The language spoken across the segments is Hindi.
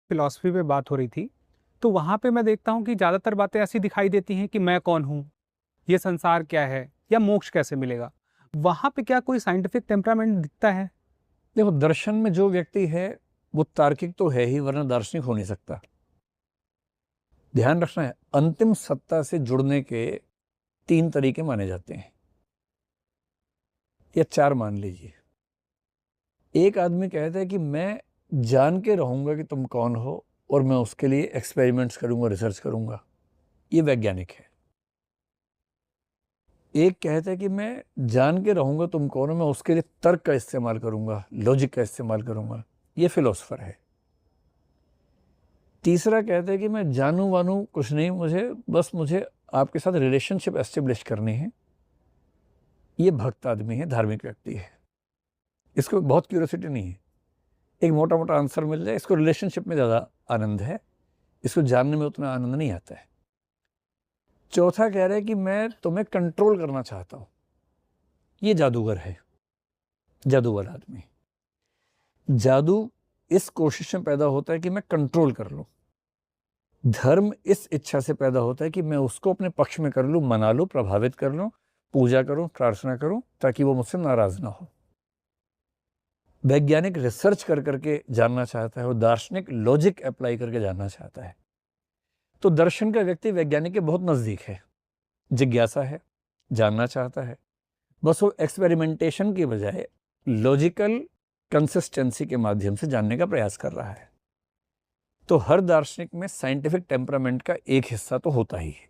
फिलॉसफी पे बात हो रही थी, तो वहाँ पे मैं देखता हूँ कि ज़्यादातर बातें ऐसी दिखाई देती हैं कि मैं कौन हूँ? ये संसार क्या है? या मोक्ष कैसे मिलेगा? वहाँ पे क्या कोई साइंटिफिक टेम्परामेंट दिखता है? देखो, दर्शन में जो व्यक्ति है वो तार्किक तो है ही, वरना दार्शनिक हो नहीं सकता। ध्यान रखना है, अंतिम सत्ता से जुड़ने के 3 तरीके माने जाते हैं, या 4 मान लीजिए। एक आदमी कहता है कि मैं जान के रहूंगा कि तुम कौन हो और मैं उसके लिए एक्सपेरिमेंट्स करूंगा, रिसर्च करूंगा। ये वैज्ञानिक है। एक कहता है कि मैं जान के रहूंगा तुम कौन हो, मैं उसके लिए तर्क का इस्तेमाल करूंगा, लॉजिक का इस्तेमाल करूंगा। ये फिलोसफर है। तीसरा कहता है कि मैं जानू वानू कुछ नहीं, मुझे आपके साथ रिलेशनशिप एस्टेब्लिश करनी है। ये भक्त आदमी है, धार्मिक व्यक्ति है। इसको बहुत क्यूरियोसिटी नहीं है, एक मोटा मोटा आंसर मिल जाए। इसको रिलेशनशिप में ज़्यादा आनंद है, इसको जानने में उतना आनंद नहीं आता है। चौथा कह रहा है कि मैं तुम्हें कंट्रोल करना चाहता हूं। ये जादूगर है, जादूगर आदमी। जादू इस कोशिश में पैदा होता है कि मैं कंट्रोल कर लूं। धर्म इस इच्छा से पैदा होता है कि मैं उसको अपने पक्ष में कर लूं, मना लूं, प्रभावित कर लूं, पूजा करूं, प्रार्थना करूं, ताकि वो मुझसे नाराज ना हो। वैज्ञानिक रिसर्च कर करके जानना चाहता है और दार्शनिक लॉजिक अप्लाई करके जानना चाहता है। तो दर्शन का व्यक्ति वैज्ञानिक के बहुत नजदीक है, जिज्ञासा है, जानना चाहता है। बस वो एक्सपेरिमेंटेशन की बजाय लॉजिकल कंसिस्टेंसी के माध्यम से जानने का प्रयास कर रहा है। तो हर दार्शनिक में साइंटिफिक टेम्परामेंट का एक हिस्सा तो होता ही है,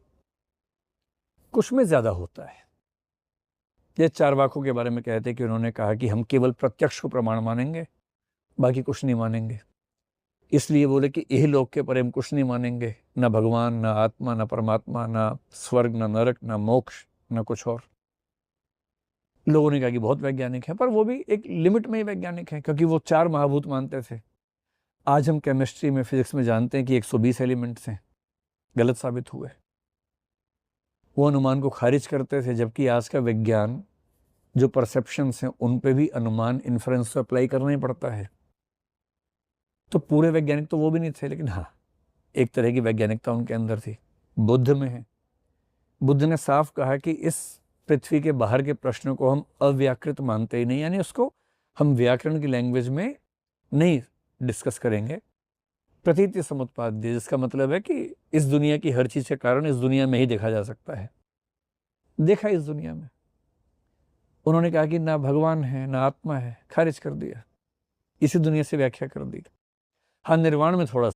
कुछ में ज्यादा होता है। ये चारवाकों के बारे में कहते हैं कि उन्होंने कहा कि हम केवल प्रत्यक्ष को प्रमाण मानेंगे, बाकी कुछ नहीं मानेंगे। इसलिए बोले कि यही लोक के परे हम कुछ नहीं मानेंगे, ना भगवान, ना आत्मा, ना परमात्मा, ना स्वर्ग, ना नरक, ना मोक्ष, ना कुछ और। लोगों ने कहा कि बहुत वैज्ञानिक है, पर वो भी एक लिमिट में ही वैज्ञानिक है, क्योंकि वो 4 महाभूत मानते थे। आज हम केमिस्ट्री में, फिजिक्स में जानते हैं कि 120 एलिमेंट्स हैं, गलत साबित हुए। वो अनुमान को खारिज करते थे, जबकि आज का विज्ञान जो परसेप्शंस हैं उन पे भी अनुमान, इन्फ्रेंस तो अप्लाई करना ही पड़ता है। तो पूरे वैज्ञानिक तो वो भी नहीं थे, लेकिन हाँ, एक तरह की वैज्ञानिकता उनके अंदर थी। बुद्ध में है। बुद्ध ने साफ कहा कि इस पृथ्वी के बाहर के प्रश्नों को हम अव्याकृत मानते ही नहीं, यानी उसको हम व्याकरण की लैंग्वेज में नहीं डिस्कस करेंगे। प्रतीति समुत्पाद्य, जिसका मतलब है कि इस दुनिया की हर चीज के कारण इस दुनिया में ही देखा जा सकता है, देखा इस दुनिया में। उन्होंने कहा कि ना भगवान है, ना आत्मा है, खारिज कर दिया, इसी दुनिया से व्याख्या कर दी। हाँ, निर्वाण में थोड़ा